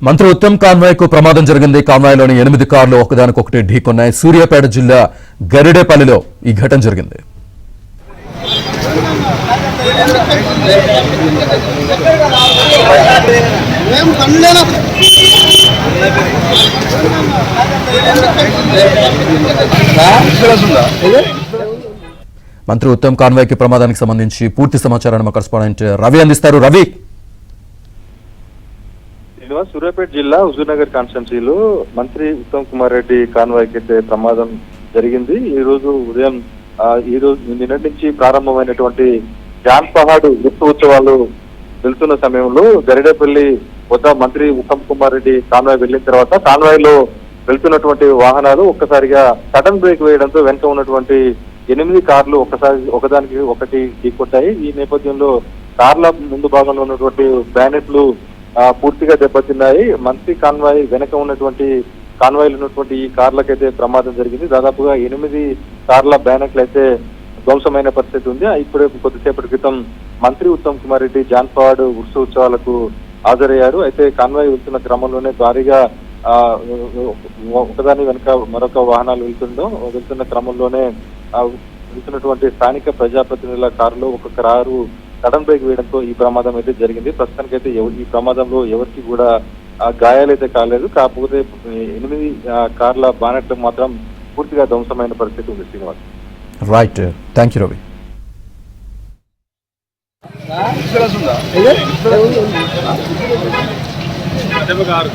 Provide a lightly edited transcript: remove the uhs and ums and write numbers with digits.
మంత్రి ఉత్తమ్ కాన్వాయ్ కు ప్రమాదం జరిగింది. కాన్వాయ్లోని 8 కార్లు ఒకదానికొకటి ఢీకొన్నాయి. సూర్యాపేట జిల్లా గరిడేపల్లిలో ఈ ఘటన జరిగింది. మంత్రి ఉత్తమ్ కాన్వాయ్ కి ప్రమాదానికి సంబంధించి పూర్తి సమాచారాన్ని మా కరెస్పాండెంట్ రవి అందిస్తారు. రవి, సూర్యాపేట జిల్లా హుజూర్నగర్ కాన్స్టిట్యున్సీలో మంత్రి ఉత్తమ్ కుమార్ రెడ్డి కాన్వాయ్ కి అయితే ప్రమాదం జరిగింది. ఈ రోజు ఉదయం నిన్నటి నుంచి ప్రారంభమైనటువంటి జాన్ పహాడ్ గుర్తు ఉత్సవాలు వెళ్తున్న సమయంలో గరిడేపల్లి వద్ద మంత్రి ఉత్తమ్ కుమార్ రెడ్డి కాన్వాయ్ వెళ్లిన తర్వాత కాన్వాయ్ లో వెళ్తున్నటువంటి వాహనాలు ఒక్కసారిగా సడన్ బ్రేక్ వేయడంతో వెనుక ఉన్నటువంటి 8 కార్లు ఒకదానికి ఒకటి ఢీకొట్టాయి. ఈ నేపథ్యంలో కార్ల ముందు భాగంలో ఉన్నటువంటి బ్యానెట్లు పూర్తిగా దెబ్బతిన్నాయి. మంత్రి కాన్వాయ్ వెనక ఉన్నటువంటి కాన్వాయ్లు ఉన్నటువంటి ఈ కార్లకైతే ప్రమాదం జరిగింది. దాదాపుగా 8 కార్ల బ్యానెట్లు అయితే ధ్వంసమైన పరిస్థితి ఉంది. ఇప్పుడే కొద్దిసేపటి క్రితం మంత్రి ఉత్తమ్ కుమార్ రెడ్డి జాన్ పహాడ్ ఉత్సవాలకు హాజరయ్యారు. అయితే కాన్వాయ్ వెళ్తున్న క్రమంలోనే భారీగా ఒకదాని వెనుక మరొక వాహనాలు వెళ్తున్న క్రమంలోనే వెళ్తున్నటువంటి స్థానిక ప్రజాప్రతినిధుల కారులో ఒక కారు సడన్ బ్రేక్ వేయడంతో ఈ ప్రమాదం అయితే జరిగింది. ప్రస్తుతానికైతే ఈ ప్రమాదంలో ఎవరికి కూడా గాయాలైతే కాలేదు. కాకపోతే 8 కార్ల బానెట్లు మాత్రం పూర్తిగా ధ్వంసమైన పరిస్థితి ఉంది. Srinivas, right, thank you Ravi. Car